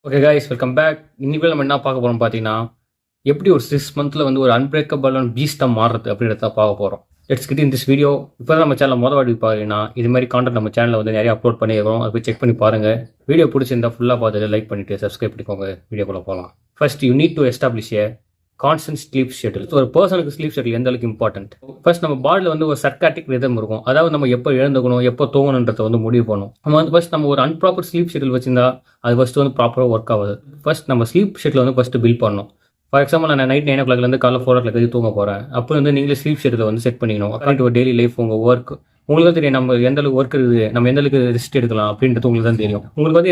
Okay guys, welcome back. இன்னைக்கு நம்ம என்ன பார்க்க போறோம் பார்த்தீங்கன்னா, எப்படி ஒரு 6 மந்த்ல வந்து ஒரு அன்பிரேக்கபிளான பீஸ்டாக மாறுறது அப்படின்றத பார்க்க போகிறோம். Let's get in this video. இப்போ தான் நம்ம சேனல் வாட்டி பாருங்கன்னா, இது மாதிரி கான்டென்ட் நம்ம சேனலில் வந்து நிறைய அப்லோட் பண்ணியிருக்கோம். அதை போய் செக் பண்ணி பாருங்க. வீடியோ பிடிச்சிருந்தா ஃபுல்லாக பார்த்துட்டு லைக் பண்ணிட்டு சப்ஸ்கிரைப் பண்ணிக்கோங்க. வீடியோக்குள்ள போகலாம். First you need to establish A constant sleep schedule. ஒரு பர்சனுக்கு ஸ்லீப் ஷெட்யூல் எந்த அளவுக்கு இம்பார்ட்டன்ட். ஃபர்ஸ்ட் நம்ம பாடியில் வந்து ஒரு சர்க்காட்டிக் ரிதம் இருக்கும். அதாவது நம்ம எப்போ எழுந்துக்கணும், எப்போ தூங்கணுன்றதை வந்து முடிவு பண்ணணும். நம்ம வந்து ஃபர்ஸ்ட் நம்ம ஒரு அன்ப்ராப்பர் ஸ்லீப் ஷெட்யூல் வச்சிருந்தா அது ஃபர்ஸ்ட் வந்து ப்ராப்பராக ஒர்க் ஆகுது. ஃபர்ஸ்ட் நம்ம ஸ்லீப் ஷெட்யூல் வந்து ஃபர்ஸ்ட் பில்ட் பண்ணணும். ஃபார் எக்ஸாம்பிள், நான் நைட் 9 o'clockலேருந்து காலைல 4 o'clock தூங்க போகிறேன். அப்போ வந்து நீங்களே ஸ்லீப் ஷெட்யூல் வந்து செட் பண்ணிக்கணும். அக்கார்டிங் டு டெய்லி லைஃப், உங்கள் ஒர்க் உங்களுக்கு தெரியும். நம்ம எந்த அளவுக்கு ஒர்க் இருக்குது, நம்ம எந்த அளவுக்கு ரெஸ்ட் எடுக்கலாம் அப்படின்றது உங்களுக்கு தான் தெரியும். உங்களுக்கு வந்து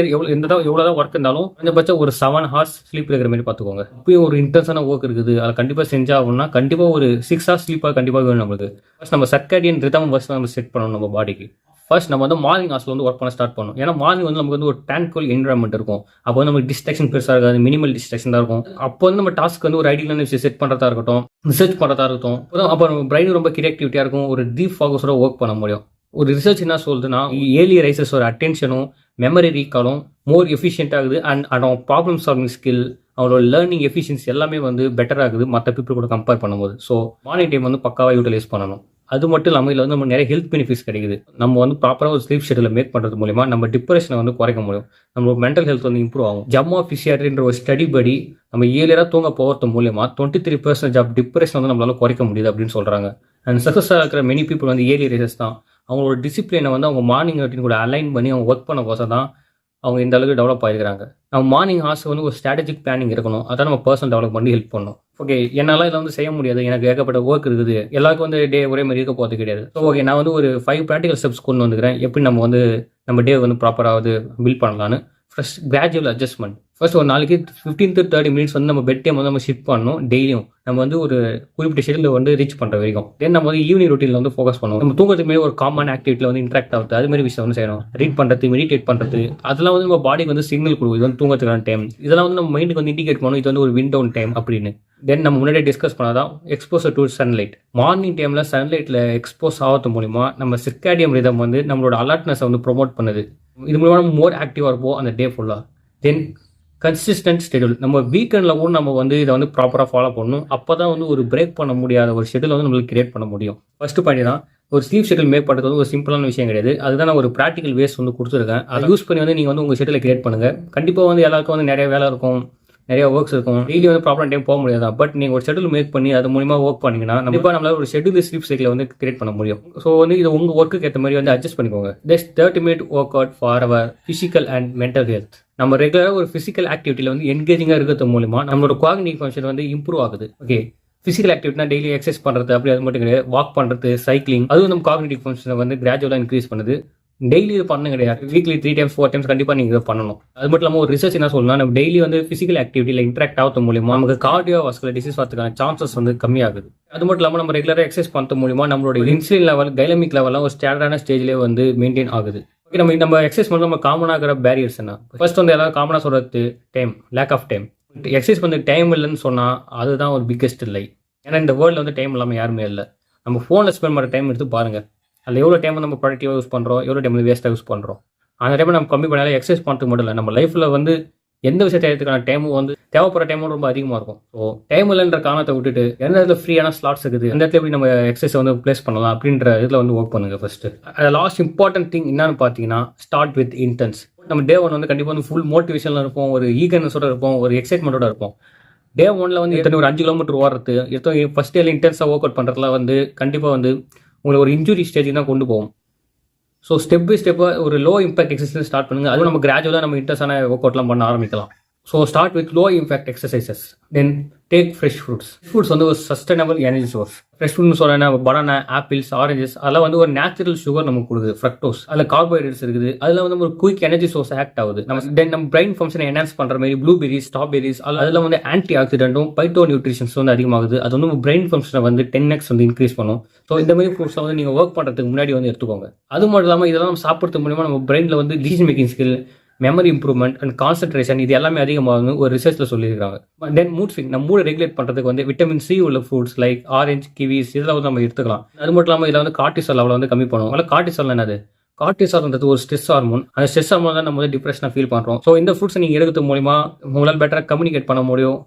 எவ்வளோதான் ஒர்க் இருந்தாலும் கொஞ்சம் ஒரு 7 hours ஸ்லீப் இருக்கிற மாதிரி பார்த்துக்கோங்க. இப்பயும் ஒரு இன்டென்ஸான ஒர்க் இருக்குது, அதை கண்டிப்பாக செஞ்சாகணும்னா கண்டிப்பாக ஒரு 6 hours ஸ்லீப்பாக கண்டிப்பாக வேணும் நம்மளுக்கு. ஃபர்ஸ்ட் நம்ம சர்க்காடியன் ரிதம் ஃபர்ஸ்ட் நம்ம செட் பண்ணணும் நம்ம பாடிக்கு. ஃபர்ஸ்ட் நம்ம வந்து மார்னிங் ஹார்ஸ்ல வந்து ஒர்க் பண்ண ஸ்டார்ட் பண்ணணும். ஏன்னா மார்னிங் வந்து நமக்கு வந்து ஒரு ட்ரான்குவல் என்விரான்மெண்ட் இருக்கும். அப்போ வந்து நமக்கு டிஸ்ட்ராக்ஷன் பெருசாக இருக்காது, மினிமல் டிஸ்ட்ராக்ஷன் தான் இருக்கும். அப்போ வந்து நம்ம டாஸ்க் வந்து ஒரு ஐடியலான விஷயம் செட் பண்ணுறதா இருக்கட்டும், ரிசர்ச் பண்ணுறதா இருக்கட்டும். அப்போ நம்ம பிரெயின் ரொம்ப கிரியேட்டிவிட்டியாக இருக்கும், ஒரு டீப் ஃபோக்கஸோட ஒர்க் பண்ண முடியும். ஒரு ரிசர்ச் என்ன சொல்லுதுன்னா, ஏர்லி ரைசஸ் ஒரு அட்டென்ஷனும் மெமரி ரீகாலும் மோர் எஃபிஷியன்ட் ஆகுது. அண்ட் அவங்க ப்ராப்ளம் சால்விங் ஸ்கில், அவங்களோட லேர்னிங் எஃபிஷியன்சி எல்லாமே வந்து பெட்டர் ஆகுது மற்ற பீப்புள் கூட கம்பேர் பண்ணும்போது. ஸோ மார்னிங் டைம் வந்து பக்காவாக யூட்டிலைஸ் பண்ணணும். அது மட்டும் இல்லாமல் இதில் வந்து நம்ம நிறைய ஹெல்த் பெனிஃபிட்ஸ் கிடைக்குது. நம்ம வந்து ப்ராப்பராக ஒரு ஸ்லீப் ஷெட்யூலை மேக் பண்ணுறது மூலிமா நம்ம டிப்ரெஷனை வந்து குறைக்க முடியும். நம்மளோட மென்டல் ஹெல்த் வந்து இம்ப்ரூவ் ஆகும். ஜம்மா ஃபிசியாட்ரின்ற ஒரு ஸ்டடி படி நம்ம ஏழியராக தூங்க போகிறது மூலிமா 23% ஆஃப் டிப்ரெஷன் வந்து நம்மளால குறைக்க முடியுது அப்படின்னு சொல்கிறாங்க. அண்ட் சக்ஸஸாக இருக்கிற மெனி பீப்புள் வந்து ஏர்லி ரைசஸ் தான். அவங்களோட டிசிப்ளினை வந்து அவங்க மார்னிங் ரொட்டீன் கூட அலைன் பண்ணி அவங்க ஒர்க் பண்ண கோசம் தான் அவங்க இந்த அளவுக்கு டெவலப் ஆகிருக்கிறாங்க. நம்ம மார்னிங் ஹார்ஸ் வந்து ஒரு ஸ்ட்ராட்டஜிக் பிளானிங் இருக்கணும். அதான் நம்ம பர்சனல் டெவலப் பண்ணி ஹெல்ப் பண்ணணும். ஓகே, என்னால் இதில் வந்து செய்ய முடியாது, எனக்கு ஏகப்பட்ட ஒர்க் இருக்குது, எல்லாருக்கும் வந்து டே ஒரே மாதிரி இருக்க போகிறது கிடையாது. ஸோ ஓகே, நான் வந்து ஒரு 5 ப்ராக்டிகல் ஸ்டெப்ஸ் கொண்டு வந்துக்கிறேன். எப்படி நம்ம வந்து நம்ம டே வந்து ப்ராப்பராக பில்ட் பண்ணலான்னு. First gradual adjustment. ஃபர்ஸ்ட் ஒரு நாளைக்கு 15 to 30 minutes வந்து நம்ம பெட் டைம் வந்து நம்ம ஷிஃப்ட் பண்ணணும். டெய்லியும் நம்ம வந்து ஒரு குறிப்பிட்ட ஷெட்யூலில் வந்து ரீச் பண்ணுற வரைக்கும். தென் நம்ம வந்து ஈவினிங் ரொட்டீனில் வந்து ஃபோக்கஸ் பண்ணுவோம். நம்ம தூங்குறதுக்கு மாதிரி ஒரு காமன் ஆக்டிவிட்டியில் வந்து இன்ட்ராக்ட் ஆகுது, அது மாதிரி விஷயம் வந்து செய்யணும். ரீட் பண்ணுறது, மெடிடேட் பண்ணுறது, அதெல்லாம் வந்து நம்ம பாடிக்கு வந்து சிக்னல் கொடுக்கும், இது வந்து தூங்குறதுக்கான டைம். இதெல்லாம் வந்து நம்ம மைண்டுக்கு வந்து இண்டிகேட் பண்ணணும், இது வந்து ஒரு விண்ட் டவுன் டைம் அப்படின்னு. தென் நம்ம முன்னாடியே டிஸ்கஸ் பண்ணாதான் எக்ஸ்போசர் டு சன்லைட். மார்னிங் டைமில் சன்லைட்டில் எக்ஸ்போஸ் ஆகிறது மூலிமா நம்ம சிர்காடியம் ரிதம் வந்து நம்மளோட அலர்ட்னஸை வந்து ப்ரொமோட் பண்ணுது. இது மூலமாக நம்ம மோர் ஆக்டிவாக இருப்போம் அந்த டே ஃபுல்லாக. தென் கன்சிஸ்டன்ட் ஷெட்யூல். நம்ம வீக்கெண்டில் கூட நம்ம வந்து இதை வந்து ப்ராப்பராக ஃபாலோ பண்ணணும். அப்போ தான் வந்து ஒரு பிரேக் பண்ண முடியாத ஒரு ஷெட்யூல் வந்து நம்மளுக்கு கிரியேட் பண்ண முடியும். ஃபர்ஸ்ட் பாயிண்ட் தான், ஒரு ஸ்லீப் ஷெட்யூல் மேக் பண்ணுறது வந்து ஒரு சிம்பிளான விஷயம் கிடையாது. அதுதான் நான் ஒரு ப்ராக்டிகல் வேஸ் வந்து கொடுத்துருக்கேன். அதை யூஸ் பண்ணி வந்து நீங்கள் வந்து உங்கள் ஷெட்யூலை கிரியேட் பண்ணுங்கள். கண்டிப்பாக வந்து எல்லாருக்கும் வந்து நிறைய வேலை இருக்கும், நிறைய ஒர்க்ஸ் இருக்கும், டெய்லி வந்து ப்ராப்பரான டைம் போக முடியாது. பட் நீங்கள் ஒரு ஷெட்யூல் மேக் பண்ணி அது மூலிமா ஒர்க் பண்ணிங்கன்னா கண்டிப்பாக நம்மளால ஒரு ஷெட்யூல் ஸ்லீப் சைக்கிளை வந்து கிரியேட் பண்ண முடியும். ஸோ வந்து இது உங்கள் ஒர்க்குக்கு ஏற்ற மாதிரி வந்து அட்ஜஸ்ட் பண்ணிக்கோங்க. Just 30 minute work out for our physical and mental health. நம்ம ரெகுலராக ஒரு ஃபிசிக்கல் ஆக்டிவிட்டியில் வந்து என்கேஜிங்காக இருக்கிறது மூலிமா நம்மளோட காக்னிட்டிவ் ஃபங்க்ஷன் வந்து இம்ப்ரூவ் ஆகுது. ஓகே, ஃபிசிக்கல் ஆக்டிவிட்டினா டெய்லி எக்ஸசைஸ் பண்ணுறது அப்படி அது மட்டும் கிடையாது. வாக் பண்ணுறது, சைக்கிளிங், அதுவும் நம்ம காக்னிட்டிவ் ஃபங்க்ஷனை வந்து கிராஜுவலாக இன்க்ரீஸ் பண்ணுது. டெய்லி இது பண்ண கிடையாது, வீக்லி 3 times 4 times கண்டிப்பாக நீங்கள் இதை பண்ணணும். அது மட்டும் இல்லாமல் ஒரு ரிசர்ச் என்ன சொல்லலாம், நம்ம டெய்லி வந்து ஃபிசிக்கல் ஆக்டிவிட்டியில் இன்ட்ராக்ட் ஆகிறது மூலிமா நமக்கு கார்டியோ வாஸ்குலர் டிசீஸ் வரதுக்கான சான்சஸ் வந்து கம்மியாகுது. அது மட்டும் இல்லாமல் நம்ம ரெகுலராக எக்ஸசைஸ் பண்ணுறது மூலிமா நம்மளோட இன்சுலின் லெவல், கைலமிக் லெவல்லாம் ஒரு ஸ்டாண்டர்டான ஸ்டேஜ்லேயே வந்து மெயின்டைன் ஆகுது. ஓகே, நம்ம எக்ஸசைஸ் பண்ணுறது நம்ம காமனாக இருக்கிற பேரியர்ஸ் என்ன? ஃபர்ஸ்ட் வந்து எல்லாரும் காமனாக சொல்கிறது time, lack of time. Exercise வந்து டைம் இல்லைன்னு சொன்னால் அதுதான் ஒரு பிக்கெஸ்ட் இல்லை. ஏன்னா இந்த வேர்ல்டில் வந்து டைம் இல்லாமல் யாருமே இல்லை. நம்ம ஃபோனில் ஸ்பெண்ட் பண்ணுற டைம் எடுத்து பாருங்கள். அதில் எவ்வளோ டைம் நம்ம ப்ரொடக்டிவாக யூஸ் பண்ணுறோம், எவ்வளோ டைம் வேஸ்ட்டாக யூஸ் பண்ணுறோம். அந்த டைமை நம்ம கம்மி பண்ணாலே எக்ஸசைஸ் பண்ணுறதுக்கு மட்டும் இல்லை, நம்ம லைஃப்பில் வந்து எந்த விஷயத்தை எடுத்துக்கான டைமும் வந்து தேவைப்படுற டைமும் ரொம்ப அதிகமாக இருக்கும். ஸோ டைம் இல்லைன்ற காரணத்தை விட்டுட்டு எந்த இடத்துல ஃப்ரீயான ஸ்லாட்ஸ் இருக்குது, எந்த இடத்துல எப்படி நம்ம எக்ஸசைஸ் வந்து ப்ளேஸ் பண்ணலாம் அப்படின்ற இதில் வந்து ஒர்க் பண்ணுங்கள் ஃபர்ஸ்ட். அது லாஸ்ட் இம்பார்ட்டன்ட் திங் என்னன்னு பார்த்தீங்கன்னா, ஸ்டார்ட் வித் இன்டென்ஸ். நம்ம டே 1 வந்து கண்டிப்பாக வந்து ஃபுல் மோட்டிவேஷனில் இருப்போம், ஒரு ஈகர்னஸோட இருப்போம், ஒரு எக்ஸைட்மெண்ட்டோட இருப்போம். டே 1ல் வந்து எத்தனை ஒரு 5 kilometer ஓடுறது, எத்தனை ஃபர்ஸ்ட் டேல இன்டென்ஸாக ஒர்க் அவுட் பண்ணுறதுல வந்து கண்டிப்பாக வந்து உங்களை ஒரு இன்ஜுரி ஸ்டேஜுக்கு தான் கொண்டு போகும். ஸோ ஸ்டெப் பை ஸ்டெப்பாக ஒரு லோ இம்பாக்ட் எக்ஸசைஸ் ஸ்டார்ட் பண்ணுங்கள். அதுவும் நம்ம கிராஜுவலாக நம்ம இன்ட்ரெஸ்டான ஒர்க் அவுட்லாம் பண்ண ஆரம்பிக்கலாம். So start with low impact exercises. Then take fresh fruits. Fruits வந்து ஒரு சஸ்டைனபிள் எனர்ஜி சோர்ஸ். ஃப்ரெஷ் ஃப்ரூட்னு சொல்கிறேன்னா பனானா, ஆப்பிள்ஸ், ஆரஞ்சஸ், அதெல்லாம் வந்து ஒரு நேச்சுரல் சுகர் நமக்கு கொடுக்குது, ஃப்ரக்டோஸ். அதில் கார்போஹைட்ரேட்ஸ் இருக்குது. அதில் வந்து ஒரு குயிக் எனர்ஜி சோர்ஸ் ஆக்ட் ஆகுது. நம்ம பிரெயின் ஃபங்க்ஷனை என்ஹான்ஸ் பண்ணுற மாதிரி ப்ளூபெரிஸ், ஸ்ட்ராபெரிஸ், அதில் வந்து ஆன்டி ஆக்சிடென்ட்டும் பைட்டோ நியூட்ரிஷன்ஸ் வந்து அதிகமாகுது. அது வந்து பிரெயின் ஃபங்க்ஷனை வந்து 10x வந்து இன்க்ரீஸ் பண்ணும். ஸோ இந்த மாதிரி ஃப்ரூட்ஸை வந்து நீங்கள் ஒர்க் பண்ணுறதுக்கு முன்னாடி வந்து எடுத்துக்கோங்க. அது மட்டும் இல்லாமல் இதெல்லாம் நம்ம சாப்பிட்றது மூலிமா நம்ம பிரெயினில் வந்து decision making skill, memory improvement and concentration இது எல்லாமே அதிகமாக ஒரு ரிசர்ச்சில் சொல்லியிருக்காங்க. தென் மூட் ஸ்விங், நம்ம மூடை ரெகுலேட் பண்ணுறதுக்கு வந்து விட்டமின் சி உள்ள ஃப்ரூட்ஸ் லைக் ஆரஞ்சு, கிவிஸ் இதெல்லாம் வந்து நம்ம எடுத்துக்கலாம். அது மட்டும் இல்லாமல் இதில் வந்து கார்டிசால் லெவலை வந்து கம்மி பண்ணுவோம். அதில் கார்டிசால் என்னது, கார்டிசால்ன்றது ஒரு ஸ்ட்ரெஸ் ஹார்மோன். அந்த ஸ்ட்ரெஸ் ஹார்மோன் தான் நம்ம வந்து டிப்ரெஷனாக ஃபீல் பண்ணுறோம். ஸோ இந்த ஃப்ரூட்ஸை நீங்கள் எடுக்கிறது மூலிமா உங்களால் பெட்டராக கம்யூனிகேட் பண்ண முடியும்.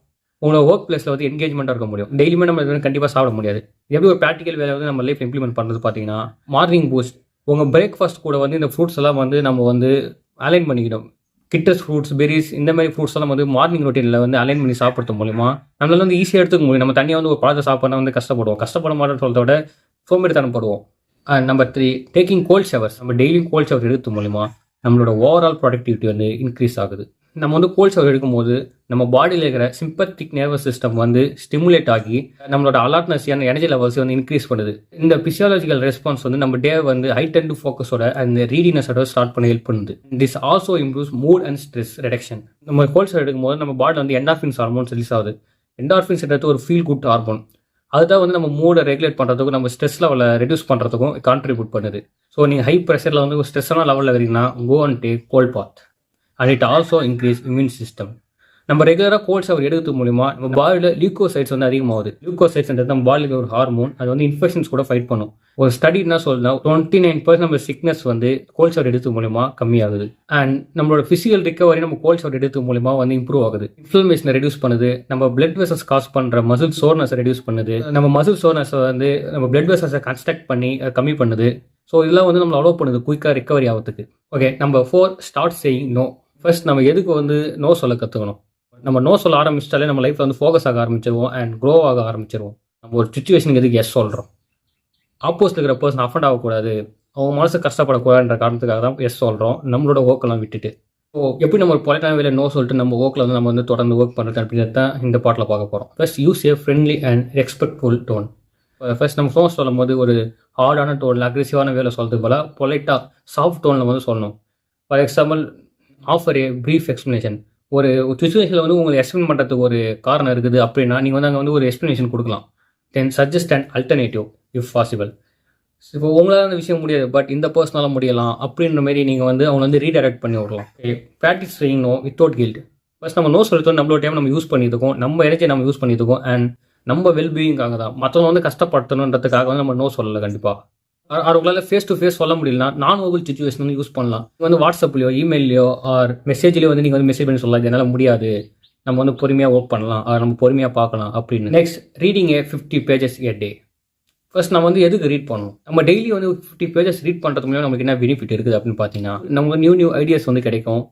உங்களோட ஒர்க் பிளேஸில் வந்து என்கேஜ்மெண்ட்டாக இருக்க முடியும். டெய்லியுமே நம்ம இது கண்டிப்பாக சாப்பிட முடியாது. எப்படி ஒரு ப்ராக்டிக்கல் வேலை வந்து நம்ம லைஃப் இம்ப்ளிமெண்ட் பண்ணுறது பார்த்தீங்கன்னா, மார்னிங் பூஸ்ட் உங்கள் பிரேக்ஃபாஸ்ட் கூட வந்து இந்த ஃப்ரூட்ஸ் எல்லாம் வந்து நம்ம வந்து அலைன் பண்ணிக்கணும். கிட்டஸ் ஃப்ரூட்ஸ், பெரிஸ் இந்த மாதிரி ஃப்ரூட்ஸ் எல்லாம் வந்து மார்னிங் ரொட்டீனில் வந்து அலைன் பண்ணி சாப்பிட்றது மூலிமா நம்மளால வந்து ஈஸியாக எடுத்துக்க முடியும். நம்ம தனியாக வந்து ஒரு பழத்தை சாப்பிட்றா வந்து கஷ்டப்பட மாட்டோம்னு சொல்றத விட சோம்பேறித்தனப்படுவோம். And number 3, taking cold showers. நம்ம டெய்லியும் கோல்ட் ஷவர் எடுத்து மூலிமா நம்மளோட ஓவரால் ப்ரொடக்டிவிட்டி வந்து இன்க்ரீஸ் ஆகுது. நம்ம வந்து கோல்ட் ஷவர் எடுக்கும்போது நம்ம பாடியில் இருக்கிற சிம்பத்திக் நர்வஸ் சிஸ்டம் வந்து ஸ்டிமுலேட் ஆகி நம்மளோட அலர்ட்னஸ் எனர்ஜி லெவல்ஸ் வந்து இன்க்ரீஸ் பண்ணுது. இந்த பிசியாலஜிக்கல் ரெஸ்பான்ஸ் வந்து நம்ம டே வந்து ஹை டென் டு ஃபோக்கஸோட அந்த ரீடினஸோட ஸ்டார்ட் பண்ண ஹெல்ப் பண்ணுது. This also improves mood and stress reduction. நம்ம கோல்ட் ஷவர் எடுக்கும்போது நம்ம பாடியில் வந்து என்டார்ஃபின்ஸ் ஹார்மோன்ஸ் ரிலீஸ் ஆகுது. என்டார்ஃபின்ஸ்ன்றது ஒரு ஃபீல் குட் ஹார்மோன். அதுதான் வந்து நம்ம மூடை ரெகுலேட் பண்ணுறதுக்கும் நம்ம ஸ்ட்ரெஸ் லெவலை ரெடியூஸ் பண்ணுறதுக்கும் கான்ட்ரிபியூட் பண்ணுது. ஸோ நீங்கள் ஹை ப்ரெஷரில் வந்து ஒரு ஸ்ட்ரெஸ்ஸான லெவலில் வரீங்கன்னா go and take cold bath and it also increase immune system. நம்ம ரெகுலராக கோல்ட் ஷவர் எடுக்கிறது மூலிமா நம்ம பாடியில் லியூக்கோசைட்ஸ் வந்து அதிகமாகுது. லியூக்கோசைட்ஸ்ன்றது நம்ம பாடியில் ஒரு ஹார்மோன். அது வந்து இன்ஃபெக்ஷன்ஸ் கூட ஃபைட் பண்ணும். ஒரு ஸ்டடி என்ன சொல்லுன்னா 29% நம்ம சிக்னஸ் வந்து கோல்ட் ஷவர் எடுத்து மூலிமா கம்மியாகுது. அண்ட் நம்மளோட ஃபிசிக்கல் ரிகவரி நம்ம கோல்ட் ஷவர் எடுத்து மூலிமா வந்து இம்ப்ரூவ் ஆகுது. இன்ஃப்ளமேஷனை ரெடியூஸ் பண்ணுது. நம்ம பிளட் வெசல்ஸ் காஸ் பண்ணுற மசில் சோர்னஸை ரெடியூஸ் பண்ணுது. நம்ம மசில் சோர்னஸை வந்து நம்ம பிளட் வெசல்ஸை கன்ஸ்ட்ரக்ட் பண்ணி கம்மி பண்ணுது. ஸோ இதெல்லாம் வந்து நம்மளை அலோவ் பண்ணுது குயிக்காக ரிகவரி ஆகிறதுக்கு. Okay, number 4, start saying no. First நம்ம எதுக்கு வந்து நோ சொல்ல கற்றுக்கணும். நம்ம நோ சொல்ல ஆரம்பிச்சிட்டாலே நம்ம லைஃப்பில் வந்து ஃபோக்கஸ் ஆக ஆரம்பிச்சிருவோம் அண்ட் க்ரோ ஆக ஆரம்பிச்சிருவோம். நம்ம ஒரு சுச்சுவேஷனுக்கு எதுக்கு எஸ் சொல்கிறோம். ஆப்போசிட் இருக்கிற பர்சன் அஃபண்ட் ஆகக்கூடாது, அவங்க மனசு கஷ்டப்படக்கூடாதுன்ற காரணத்துக்காக தான் எஸ் சொல்கிறோம், நம்மளோட ஒர்க்கெல்லாம் விட்டுட்டு. ஸோ எப்படி நம்ம ஒரு பொலைட்டான வேலை நோ சொல்லிட்டு நம்ம ஒர்க்கில் வந்து நம்ம வந்து தொடர்ந்து ஒர்க் பண்ணுறது அப்படின்றது தான் இந்த பாட்டில் பார்க்க போகிறோம். First use a friendly and respectful tone. First நம்ம ஃபோன் சொல்லும் போது ஒரு ஹார்டான டோனில் அக்ரெசிவான வேலை சொல்கிறதுக்கு போல பொலைட்டாக சாஃப்ட் டோனில் வந்து சொல்லணும். For example, offer A brief explanation. ஒரு சுச்சுவேஷனில் வந்து உங்களுக்கு எக்ஸ்பிளைன் பண்ணுறதுக்கு ஒரு காரணம் இருக்குது அப்படின்னா நீங்கள் வந்து அங்கே வந்து ஒரு எக்ஸ்ப்ளனேஷன் கொடுக்கலாம். Then suggest and alternative if possible. இப்போ உங்களால் அந்த விஷயம் முடியாது, பட் இந்த பர்சனால முடியலாம் அப்படின்ற மாதிரி நீங்கள் வந்து அவங்க வந்து ரீடைரக்ட் பண்ணி விடலாம். ப்ராக்டிஸ் செய்யும் நோ வித்தவுட் கில்ட். ஃபர்ஸ்ட் நம்ம நோ சொல்லிட்டோம், நம்மளோட டைம் நம்ம யூஸ் பண்ணியிருக்கோம், நம்ம எனர்ஜி நம்ம யூஸ் பண்ணியிருக்கோம் அண்ட் நம்ம வெல்பீயிங்காக தான். மற்றவங்க வந்து கஷ்டப்படுத்தணுன்றதுக்காக வந்து நம்ம நோ சொல்லலை கண்டிப்பாக. அவங்களால ஃபேஸ் டு ஃபேஸ் சொல்ல முடியலனா நான் ஓவல் சுச்சுவேஷன் வந்து யூஸ் பண்ணலாம். நீங்கள் வந்து வாட்ஸ்அப்லையோ இமெயிலையோ ஆர் மெசேஜ்லேயோ வந்து நீங்கள் வந்து மெசேஜ் பண்ணி சொல்லலாம், என்னால் முடியாது, நம்ம வந்து பொறுமையாக ஒர்க் பண்ணலாம், நம்ம பொறுமையாக பார்க்கலாம் அப்படின்னு. Next, reading A 50 pages a day. First நம்ம வந்து எதுக்கு ரீட் பண்ணணும். நம்ம டெய்லி வந்து 50 pages ரீட் பண்ணுறது மூலம் நமக்கு என்ன பெனிஃபிட் இருக்குது அப்படின்னு பார்த்தீங்கன்னா, நம்ம நியூ ஐடியாஸ் வந்து கிடைக்கும்,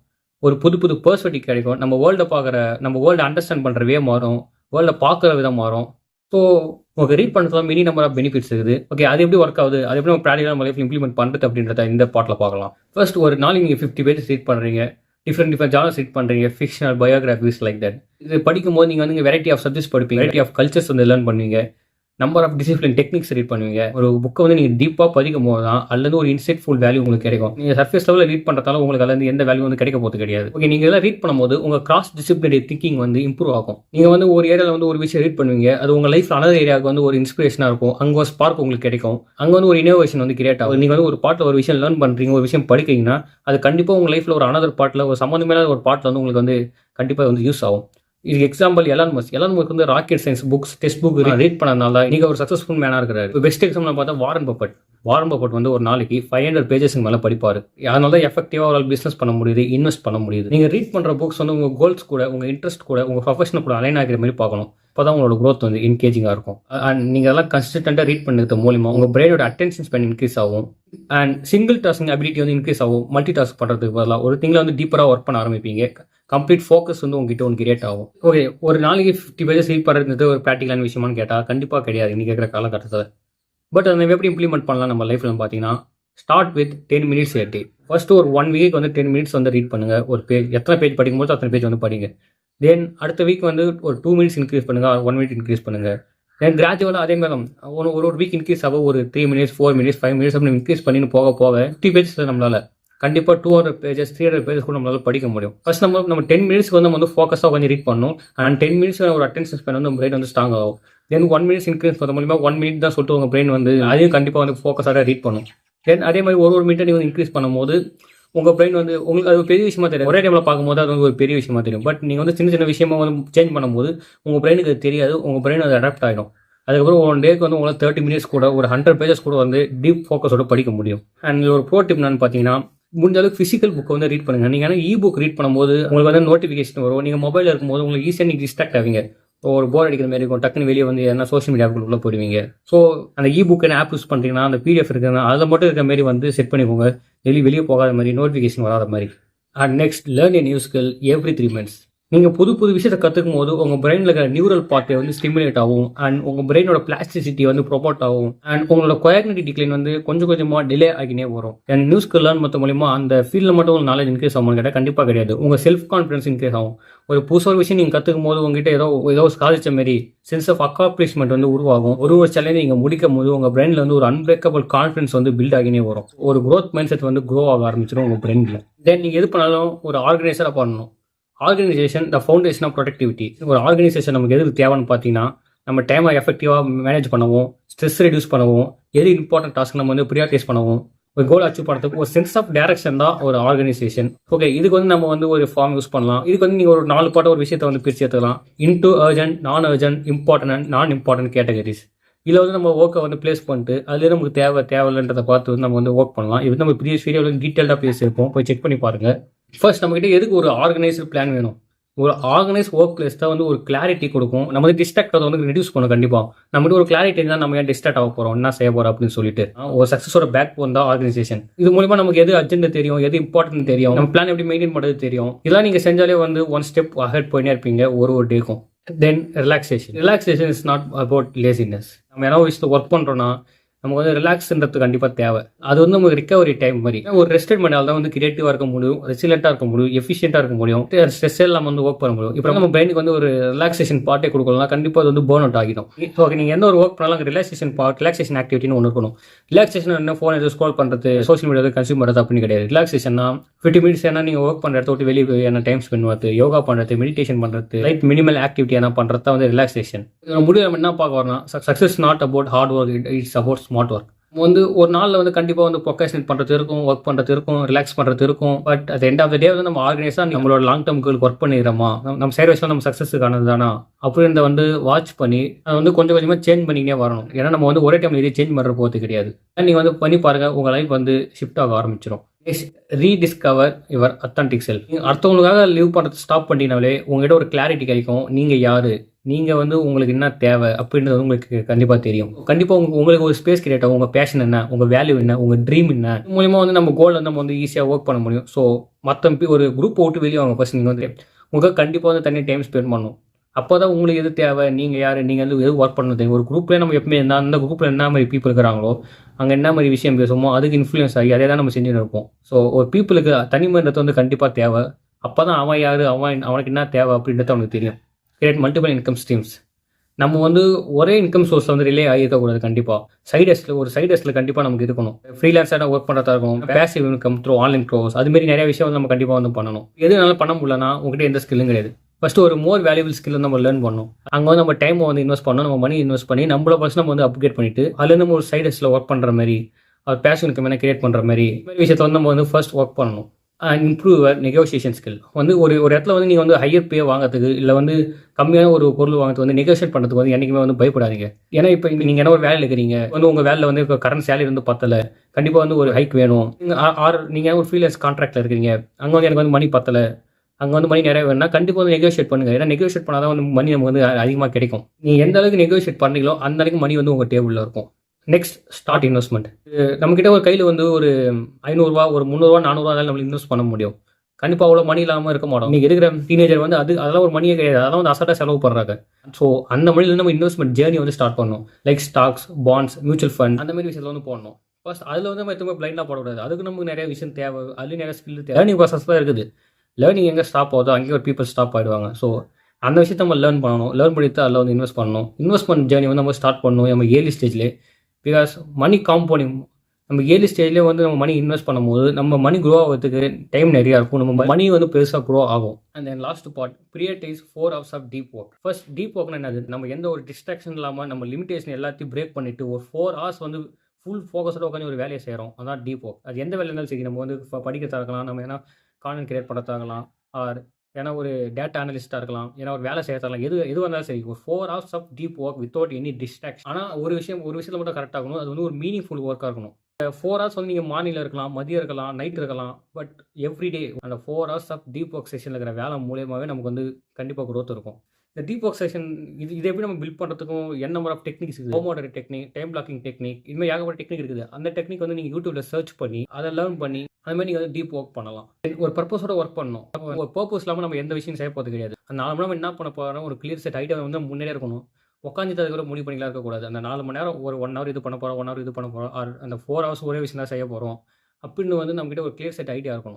ஒரு புது பெர்ஸ்பெக்டிவ் கிடைக்கும், நம்ம வேர்ல்டை அண்டர்ஸ்டாண்ட் பண்ணுற வே மாறும், வேர்ல்டை பார்க்குற விதம் மாறும். ஸோ உங்களுக்கு ரீட் பண்ணுறதுல மினி நம்பர் ஆஃப் பெனிஃபிட்ஸ் இருக்குது. ஓகே, அது எப்படி ஒர்க் ஆகுது, அது எப்படி நம்ம ப்ராக்டிகலாக நம்ம லைஃப் இம்ப்ளிமெண்ட் பண்ணுறது அப்படின்றத இந்த பாட்டில் பார்க்கலாம். ஃபர்ஸ்ட், ஒரு நாளைக்கு நீங்கள் 50 pages ரீட் பண்ணுறீங்க, டிஃப்ரெண்ட் ஜானர்ஸ் ரீட் பண்ணுறீங்க, ஃபிக்ஷனல், பயோகிராஃபிஸ் லைக் தட். இது படிக்கும்போது நீங்கள் வந்து வெரைட்டி ஆஃப் சப்ஜெக்ட்ஸ் படிப்பீங்க, வெரைட்டி ஆஃப் கல்ச்சர்ஸ் வந்து லேர்ன் பண்ணுவீங்க, number of discipline techniques read பண்ணுவீங்க. ஒரு புக்கை வந்து நீங்கள் டீப்பாக படிக்கும் போது தான் அல்லது ஒரு இன்சைட்ஃபுல் வேல்யூ உங்களுக்கு கிடைக்கும். நீங்கள் சர்ஃபேஸ் லெவலில் ரீட் பண்ணுறதால உங்களுக்கு அதில் எந்த வேல்யூ வந்து கிடைக்க போகிறது கிடையாது. ஓகே, நீங்கள் எல்லாம் ரீட் பண்ணும்போது உங்கள் கிராஸ் டிசிப்ளினரி திங்கிங் வந்து இம்ப்ரூவ் ஆகும். நீங்கள் வந்து ஒரு ஏரியாவில் வந்து ஒரு விஷயம் ரீட் பண்ணுவீங்க, அது உங்கள் லைஃப் அனதர் ஏரியாவுக்கு வந்து ஒரு இன்ஸ்பிரேஷனாக இருக்கும், அங்கே ஒரு ஸ்பார்க் உங்களுக்கு கிடைக்கும், அங்கே வந்து ஒரு இனோவேஷன் வந்து கிரியேட் ஆகும். நீங்கள் வந்து ஒரு பாட்டில் ஒரு விஷயம் லேர்ன் பண்ணுறீங்க, ஒரு விஷயம் படிக்கிறீங்கன்னா அது கண்டிப்பாக உங்கள் லைஃப்பில் ஒரு அனதர் பாட்டில் ஒரு சம்மந்தமான ஒரு பாட்டில் வந்து உங்களுக்கு வந்து கண்டிப்பாக வந்து யூஸ் ஆகும். இது எக்ஸாம்பிள் எலான் மஸ்க் வந்து rocket science books text book read பண்ணனால நீங்கள் ஒரு சக்ஸஸ்ஃபுல் மேனாக இருக்கிறாரு. பெஸ்ட் எக்ஸாம்பிள் பார்த்தா வாரன் பஃபட் வந்து ஒரு நாளைக்கு 500 pages மேலே படிப்பார். அதனால தான் எஃபெக்டிவாக ஒரு பிஸ்னஸ் பண்ண முடியுது, இன்வெஸ்ட் பண்ண முடியுது. நீங்கள் ரீட் பண்ணுற புக்ஸ் வந்து உங்கள் கோல்ஸ் கூட, உங்கள் இன்ட்ரெஸ்ட் கூட, உங்கள் ப்ரொஃபஷனல் கூட அலைன் ஆகிற மாதிரி பார்க்கணும். அப்போ தான் உங்களோட க்ரோத் வந்து என்கேஜிங்காக இருக்கும். அண்ட் நீங்கள் அதெல்லாம் கன்சிஸ்டண்ட்டாக ரீட் பண்ணுறது மூலிமா உங்கள் பிரெயினோட அட்டென்ஷன் ஸ்பென் இன்க்ரீஸ் ஆகும் அண்ட் சிங்கிள் டாஸ்கிங் அபிலிட்டி வந்து இன்க்ரீஸ் ஆகும். மல்டி டாஸ்க் பண்ணுறதுக்கு பதிலாக ஒரு திங்கில் வந்து டீப்பராக ஒர்க் பண்ண ஆரம்பிப்பீங்க. கம்ப்ளீட் ஃபோக்கஸ் வந்து உங்ககிட்ட ஒன்று கிரியேட் ஆகும். ஓகே, ஒரு நாளைக்கு 50 pages ரீட் பண்ணுறது ஒரு ப்ராக்டிகலான விஷயமானு கேட்டால் கண்டிப்பாக கிடையாது நீங்கள் கேட்குற காலகட்டத்தில். பட் அதை எப்படி இம்ப்ளிமெண்ட் பண்ணலாம் நம்ம லைஃப்பில் பார்த்தீங்கன்னா, start with 10 minutes a day. First ஒரு 1 week வந்து 10 minutes வந்து ரீட் பண்ணுங்கள். ஒரு பேஜ் எத்தனை பேஜ் படிக்கும்போது அத்தனை பேஜ் வந்து படிங்க. தென் அடுத்த வீக் வந்து ஒரு 2 minutes இன்க்ரீஸ் பண்ணுங்கள், 1 minute இன்க்ரீஸ் பண்ணுங்கள். தென் கிராஜுவலாக அதே மாதிரி ஒரு வீக் இன்க்ரீஸ் ஆகும், ஒரு 3 minutes 4 minutes 5 minutes அப்படின்னு இன்க்ரீஸ் பண்ணின்னு போக 50 pages நம்மளால் கண்டிப்பாக 200 pages 300 pages கூட நம்மளால படிக்க முடியும். ஃபர்ஸ்ட் நம்ம 10 minutes வந்து நம்ம வந்து ஃபோக்கஸாக கொஞ்சம் ரீட் பண்ணணும். அண்ட் 10 minutes ஒரு அட்டென்ஷன் ஸ்பென் வந்து பிரெயின் வந்து ஸ்ட்ராங் ஆகும். தென் 1 minute இன்க்ரீஸ் பண்ண மூலியமாக 1 minute தான் சொல்லிட்டு உங்கள் பிரெயின் வந்து அதையும் கண்டிப்பாக வந்து ஃபோக்கஸாக ரீட் பண்ணும். தென் அதே மாதிரி ஒரு மினிட் நீங்கள் வந்து இன்க்ரீஸ் பண்ணும்போது உங்கள் பிரெயின் வந்து உங்களுக்கு அது பெரிய விஷயமா தெரியும். ஒரே டைமில் பார்க்கும்போது அது வந்து ஒரு பெரிய விஷயமா தெரியும். பட் நீங்கள் வந்து சின்ன விஷயமா வந்து சேஞ்ச் பண்ணும்போது உங்கள் பிரெயினுக்கு அது தெரியாது, உங்கள் பிரெயின் அது அடாப்ட் ஆகிடும். அதுக்கப்புறம் ஒன் டேக்கு வந்து உங்களால் 30 மினிட்ஸ் கூட ஒரு 100 பேஜஸ் கூட வந்து டீப் ஃபோக்கஸோட படிக்க முடியும். அண்ட் ஒரு ப்ரோ டிப் என்னன்னு பார்த்தீங்கன்னா, முடிஞ்ச அளவுக்கு ஃபிசிக்கல் புக்கை வந்து ரீட் பண்ணுங்க. நீங்கள் ஆனால் புக் ரீட் பண்ணும்போது உங்களுக்கு வந்து நோட்டிஃபிகேஷன் வரும். நீங்கள் மொபைலில் இருக்கும்போது உங்களுக்கு ஈஸியாக நீங்கள் டிஸ்ட்ராக்ட் ஆவீங்க. ஒரு போர் அடிக்கிற மாதிரி இருக்கும், டக்குன்னு வெளியே வந்து எதனா சோஷியல் மீடியாவுக்குள்ள போடுவீங்க. ஸோ அந்த புக் ஆப் யூஸ் பண்ணுறீங்கன்னா அந்த பிடிஎஃப் இருக்குன்னா அதில் மட்டும் இருக்கிற மாதிரி வந்து செட் பண்ணிக்கோங்க. வெளியே போகாத மாதிரி, நோட்டிஃபிகேஷன் வராத மாதிரி. And next, learn a new skill every 3 months. நீங்கள் புது விஷயத்தை கற்றுக்கும் போது உங்கள் பிரெயினில் இருக்கிற நியூரல் பார்ட்டை வந்து ஸ்டிமுலேட் ஆகும். அண்ட் உங்கள் பிரெயினோட பிளாஸ்டிசிட்டி வந்து ப்ரொமோட் ஆகும். அண்ட் உங்களோட கோஆக்னிட்டிவ் டிக்ளைன் வந்து கொஞ்சம் கொஞ்சமாக டிலே ஆகினே வரும். அண்ட் நியூ ஸ்கில் லேர்ன் மற்ற மூலியமாக அந்த ஃபீல்டில் மட்டும் உங்களுக்கு நாலேஜ் இன்க்ரீஸ் ஆகும் கேட்டால் கண்டிப்பாக கிடையாது. உங்கள் செல்ஃப் கான்ஃபிடன்ஸ் இன்க்ரீஸ் ஆகும். ஒரு புதுசாக ஒரு விஷயம் நீங்கள் கற்றுக்கும் போது உங்ககிட்ட ஏதோ சாதிச்ச மாதிரி சென்ஸ் ஆஃப் அக்காம்ப்ளிஷ்மெண்ட் வந்து உருவாகும். ஒரு சேலஞ்சை நீங்கள் முடிக்கும் போது உங்கள் பிரெயினில் வந்து ஒரு அன்பிரேக்கபிள் கான்ஃபிடன்ஸ் வந்து பில்ட் ஆகினே வரும். ஒரு க்ரோத் மைண்ட் செட் வந்து க்ரோ ஆக ஆரம்பிச்சிடும் உங்கள் பிரெயினில். தென் நீங்கள் எது பண்ணாலும் ஒரு ஆர்கனைசராக பண்ணணும். Organisation the foundation of productivity. ஒரு ஆர்கனைசேஷன் நமக்கு எது தேவைன்னு பார்த்தீங்கன்னா, நம்ம டைமை எஃபெக்டிவாக மேனேஜ் பண்ணவும், ஸ்ட்ரெஸ் ரெடியூஸ் பண்ணவும், எது இம்பார்ட்டன்ட் டாஸ்க் நம்ம வந்து ப்ரியாரிட்டைஸ் பண்ணவும், ஒரு கோல் அச்சீவ் பண்ணுறதுக்கு ஒரு சென்ஸ் ஆஃப் டைரக்ஷன் தான் ஒரு ஆர்கனைசேஷன். ஓகே, இதுக்கு வந்து நம்ம வந்து ஒரு ஃபார்ம் யூஸ் பண்ணலாம். இதுக்கு வந்து நீங்கள் ஒரு 4 பாட்ட ஒரு விஷயத்தை வந்து பிரித்து எடுத்துக்கலாம். இன்டூ அர்ஜென்ட், நான் அர்ஜென்ட், இம்பார்ட்டன்ட் அண்ட் நான் இம்பார்ட்டன்ட் கேட்டகரிஸ். இதில் வந்து நம்ம ஒர்க்கை வந்து பிளேஸ் பண்ணிட்டு அதுலேயே நமக்கு தேவையில்லைன்றதை பார்த்து வந்து நம்ம வந்து ஒர்க் பண்ணலாம். இது நம்ம ப்ரீவியஸ் வீடியோவில் டீட்டெயிலாக பேசியிருப்போம், போய் செக் பண்ணி பாருங்கள். ஃபர்ஸ்ட் நம்மகிட்ட எதுக்கு ஒரு ஆர்கனைஸ்டு பிளான் வேணும்? ஒரு ஆர்கனைஸ் ஒர்க் பிளேஸ் தான் வந்து ஒரு கிளாரிட்டி கொடுக்கும். நம்ம வந்து டிஸ்ட்ராக்ட் அதை வந்து ரெடியூஸ் பண்ணும். கண்டிப்பாக நம்மகிட்ட ஒரு கிளாரிட்டி இருந்தால் நம்ம ஏன் டிஸ்ட்ராக்ட் ஆக போகிறோம், என்ன செய்ய போகிறோம் அப்படின்னு சொல்லிட்டு. ஒரு சக்ஸஸோட பேக் போன் தான் ஆர்கனைசேஷன். இது மூலமா நமக்கு எது அர்ஜென்ட் தெரியும், எது இம்பார்ட்டன்ட் தெரியும், நம்ம பிளான் எப்படி மெயின்டைன் பண்ணுறது தெரியும். இதெல்லாம் நீங்கள் செஞ்சாலே வந்து ஒன் ஸ்டெப் அஹெட் போயினே இருப்பீங்க ஒரு டேக்கும். Then relaxation is not about laziness. நம்ம ஏன்னா ஒரு விஷயத்தை ஒர்க் பண்ணுறோன்னா நமக்கு வந்து ரிலாக்ஸ்ன்றது கண்டிப்பாக தேவை. அது வந்து நமக்கு ரிகவரி டைம் மாதிரி. ஒரு ரெஸ்டட் பண்ணால் தான் வந்து கிரியேட்டிவாக இருக்க முடியும், ரெசிலென்ட்டாக இருக்க முடியும், எஃபிஷியண்டாக இருக்க முடியும், ஸ்ட்ரெஸ் எல்லாம் வந்து ஒர்க் பண்ண முடியும். இப்போ நம்ம பிரெயினுக்கு வந்து ஒரு ரிலாக்ஸேஷன் பார்ட்டே கொடுக்கலாம், கண்டிப்பாக அது வந்து பர்ன் அவுட் ஆகிடும். ஓகே, நீங்கள் எந்த ஒரு ஒர்க் பண்ணாலும் ரிலாக்ஸேஷன் ஆக்டிவிட்டின்னு ஒன்று இருக்கணும். ரிலாக்ஸேஷன் என்ன ஃபோன் எதுவும் ஸ்க்ரோல் பண்ணுறது, சோஷியல் மீடியாவில் கன்சியூம் பண்ணுறது அப்படின்னு கிடையாது. ரிலாக்ஸேஷன்னா 50 மினிட்ஸ் ஏன்னா நீங்கள் ஒர்க் பண்ணுற இடத்த விட்டு வெளியே என்ன டைம் ஸ்பெண்ட் பண்ணுறது, யோகா பண்ணுறது, மெடிடேஷன் பண்ணுறது, லைட் மினிமல் ஆக்டிவிட்டி என்ன பண்ணுறது தான் வந்து ரிலாக்ஸேஷன். முடிவு நம்ம என்ன பார்க்க வரணும், success not about hard work, it's about smart work. வந்து ஒரு நாளில் வந்து கண்டிப்பாக வந்து ப்ரொக்ராஸ்டினேட் பண்ணுறது இருக்கும், ஒர்க் பண்ணுறது இருக்கும், ரிலாக்ஸ் பண்ணுறது இருக்கும். But at end of the day வந்து நம்ம ஆர்கனைஸாக நம்மளோட லாங் டேர்ம் கோலுக்கு ஒர்க் பண்ணிடுறோமா, நம்ம சைடு வச்சு நம்ம சக்ஸஸுக்கானது தானா அப்படின்றத வந்து வாட்ச் பண்ணி அதை வந்து கொஞ்சம் கொஞ்சமாக சேஞ்ச் பண்ணிக்கிட்டே வரணும். ஏன்னா நம்ம வந்து ஒரே டைம் இதே சேஞ்ச் பண்ணுற போகிறது கிடையாது. நீங்கள் வந்து பண்ணி பாருங்கள், உங்கள் லைஃப் வந்து ஷிஃப்ட் ஆக ஆரம்பிச்சிடும். Rediscover your authentic self. அடுத்தவங்களுக்காக லிவ் பண்ணுறது ஸ்டாப் பண்ணினாலே உங்கள்கிட்ட ஒரு கிளாரிட்டி கிடைக்கும். நீங்கள் யார், நீங்கள் வந்து உங்களுக்கு என்ன தேவை அப்படின்றது உங்களுக்கு கண்டிப்பாக தெரியும். கண்டிப்பாக உங்களுக்கு ஒரு ஸ்பேஸ் கிரியேட் ஆகும். உங்கள் பேஷன் என்ன, உங்கள் வேல்யூ என்ன, உங்கள் ட்ரீம் என்ன. இது மூலியமாக வந்து நம்ம கோல் வந்து நம்ம வந்து ஈஸியாக ஒர்க் பண்ண முடியும். ஸோ மற்ற ஒரு குரூப் விட்டு வெளியே வாங்க. ஃபர்ஸ்ட் நீங்கள் வந்து உங்களுக்கு கண்டிப்பாக வந்து தனி டைம் ஸ்பெண்ட் பண்ணணும். அப்போ தான் உங்களுக்கு எது தேவை, நீங்கள் யார், நீங்கள் வந்து எது ஒர்க் பண்ணணும் தெரியும். ஒரு குரூப்லேயே நம்ம எப்பவுமே இருந்தால் அந்த குரூப்பில் என்ன மாதிரி பீப்புள் இருக்கிறாங்களோ, அங்கே என்ன மாதிரி விஷயம் பேசுவோமோ அதுக்கு இன்ஃப்ளூயன்ஸ் ஆகி அதே தான் நம்ம செஞ்சுட்டு இருப்போம். ஸோ ஒரு பீப்புளுக்கு தனிமன்றத்தை வந்து கண்டிப்பாக தேவை. அப்போ தான் அவன் யார், அவனுக்கு என்ன தேவை அப்படின்றது அவனுக்கு தெரியும். Create multiple income streams. நம்ம வந்து ஒரே இன்கம் சோர்ஸில் வந்து ரிலே ஆகிருக்கக்கூடாது. கண்டிப்பாக சைட் ஹஸ்டில் கண்டிப்பாக நமக்கு இருக்கணும். ஃப்ரீலான்ஸாக ஒர்க் பண்ணுறதா இருக்கும், passive income through online course, அதுமாரி நிறைய விஷயம் வந்து நம்ம கண்டிப்பாக வந்து பண்ணணும். எதுனால பண்ண முடியலன்னா உங்ககிட்ட எந்த ஸ்கில்லும் கிடையாது. ஃபஸ்ட்டு ஒரு மோர் வேல்யூபிள் ஸ்கில் நம்ம லேர்ன் பண்ணணும். அங்கே வந்து நம்ம டைமை வந்து இன்வெஸ்ட் பண்ணணும், நம்ம மணி இன்வெஸ்ட் பண்ணி நம்மள ஃபஸ்ட் நம்ம வந்து அப்கிரேட் பண்ணிட்டு அதுலேருந்து நம்ம ஒரு சைட் ஹஸ்டில் ஒர்க் பண்ணுற மாதிரி, அது பேஷன் இன்கம் என்ன கிரியேட் பண்ணுற மாதிரி விஷயத்தை வந்து நம்ம வந்து ஃபர்ஸ்ட் ஒர்க் பண்ணணும். And improve negotiation skill. வந்து ஒரு இடத்துல வந்து நீங்கள் வந்து ஹையர் பே வாங்கிறதுக்கு இல்லை வந்து கம்மியான ஒரு பொருள் வாங்கிறது வந்து நெகோஷியேட் பண்ணுறதுக்கு வந்து என்றைக்குமே வந்து பயப்படாதீங்க. ஏன்னா இப்போ நீங்கள் என்ன ஒரு வேலையில் இருக்கிறீங்க, வந்து உங்கள் வேலையில் வந்து இப்போ கரண்ட் சேலரி வந்து பத்தலை, கண்டிப்பாக வந்து ஒரு ஹைக் வேணும். நீங்கள் ஒரு ஃப்ரீலான்ஸ் கான்ட்ராக்டில் இருக்கிறீங்க, அங்கே வந்து எனக்கு வந்து மணி பத்தலை, அங்கே வந்து மணி நிறைய வேணும்னா கண்டிப்பாக வந்து நெகோஷியேட் பண்ணுங்கள். ஏன்னா நெகோஷியேட் பண்ணால் தான் வந்து மணி நமக்கு வந்து அதிகமாக கிடைக்கும். நீங்கள் எந்த அளவுக்கு நெகோஷியேட் பண்ணுறீங்களோ அந்த அளவுக்கு மணி வந்து உங்கள் டேபிளில் இருக்கும். Next, start investment. நம்மக்கிட்ட ஒரு கையில் வந்து ஒரு 500 ஒரு 300 400 நம்ம இன்வெஸ்ட் பண்ண முடியும். கண்டிப்பாக அவ்வளோ மணி இல்லாமல் இருக்க மாட்டோம். நீங்கள் இருக்கிற டீனேஜர் வந்து அதெல்லாம் ஒரு மணியே கிடையாது, அதெல்லாம் வந்து அசால்ட்டாக செலவு பண்ணுறாங்க. ஸோ அந்த மணிலேருந்து நம்ம இன்வெஸ்ட்மெண்ட் ஜேர்னி வந்து ஸ்டார்ட் பண்ணணும். Like stocks, bonds, mutual fund, அந்த மாதிரி விஷயத்தில் வந்து போடணும். ஃபர்ஸ்ட் அதில் வந்து நம்ம எதுவுமே பிளைண்டாக போடக்கூடாது. அதுக்கு நமக்கு நிறைய விஷயம் தேவை, அதுலேயும் நிறைய ஸ்கில் தேவை. லேர்னிங் ப்ராசஸ் தான் இருக்குது. லேர்னிங் எங்கே ஸ்டாப் ஆகுதோ அங்கேயே ஒரு பீப்புள் ஸ்டாப் ஆகிடுவாங்க. ஸோ அந்த விஷயத்தை நம்ம லேர்ன் பண்ணணும். லேர்ன் பண்ணிட்டு அதில் வந்து இன்வெஸ்ட் பண்ணணும். இன்வெஸ்ட்மெண்ட் ஜேர்னி வந்து நம்ம ஸ்டார்ட் பண்ணணும் நம்ம ஏர்லி ஸ்டேஜ்லேயே. பிகாஸ் மணி காம்பவுண்டிங், நம்ம ஏர்லி ஸ்டேஜ்லேயே வந்து நம்ம மணி இன்வெஸ்ட் பண்ணும்போது நம்ம மணி க்ரோ ஆகிறதுக்கு டைம் நிறையா இருக்கும். நம்ம மணி வந்து பெருசாக க்ரோ ஆகும். And then last part, prioritize 4 hours of deep work. First deep ஒர்க்னா என்னது, நம்ம எந்த ஒரு டிஸ்ட்ராக்ஷன் இல்லாமல் நம்ம லிமிடேஷன் எல்லாத்தையும் பிரேக் பண்ணிவிட்டு ஒரு 4 hours வந்து ஃபுல் ஃபோக்கஸோட உட்காந்து ஒரு வேலையை செய்கிறோம். அதான் டீப் ஒர்க். அது எந்த வேலை இருந்தாலும் சரி, நம்ம வந்து படிக்கிறதா இருக்கலாம், நம்ம ஏன்னா கான்டென்ட் கிரியேட் பண்ணுறதா இருக்கலாம், ஆர் ஏன்னா ஒரு டேட்டா அனலிஸ்ட்டாக இருக்கலாம், ஏன்னா ஒரு வேலை செய்யறதா எது வந்தாலும் சரி, ஒரு 4 hours of deep work without any distraction. ஆனால் ஒரு விஷயத்தில் மட்டும் கரெக்டாக இருக்கணும், அது வந்து ஒரு மீனிங்ஃபுல் ஒர்க்காக இருக்கணும். 4 ஹவர்ஸ் வந்து நீங்கள் மார்னிங்கில் இருக்கலாம், மதியம் இருக்கலாம், நைட் இருக்கலாம், பட் எவ்ரிடே அந்த 4 ஹவர்ஸ் ஆஃப் டீப் ஒர்க் செஷனில் இருக்கிற வேலை மூலியமாகவே நமக்கு வந்து கண்டிப்பாக growth இருக்கும். இந்த டீப் ஒர்க் செஷன் இது எப்படி நம்ம பில்ட் பண்ணுறதுக்கும் என்ன நம்பர் ஆஃப் டெக்னிக்ஸ் இருக்குது. ஹோமோடரி டெக்னிக், டைம் பிளாக்கிங் டெக்னிக், இதுமாதிரி ஏகப்பட்ட டெக்னிக் இருக்குது. அந்த டெக்னிக் வந்து நீங்கள் யூடியூப்ல சர்ச் பண்ணி அதை லேர்ன் பண்ணி அது மாதிரி நீங்கள் வந்து டீப் ஒர்க் பண்ணலாம். ஒரு பர்பஸோட ஒர்க் பண்ணணும். ஒரு பர்பஸ் இல்லாமல் நம்ம எந்த விஷயம் செய்ய போகிறது கிடையாது. அந்த 4 மணி நேரம் என்ன பண்ண போகிறோம், ஒரு கிளியர் செட் ஐடியா வந்து முன்னே இருக்கணும். உட்காந்து அதுக்கு முடிவு பண்ணிக்கலாம் இருக்கக்கூடாது. அந்த 4 மணி நேரம் ஒரு 1 ஹவர் இது பண்ண போகிறோம், 1 ஹவர் இது பண்ண போகிறோம், அந்த 4 ஹவர்ஸ் ஒரே விஷயம் தான் செய்ய போகிறோம் அப்படின்னு வந்து நம்மகிட்ட ஒரு கிளியர் செட் ஐடியா இருக்கணும்.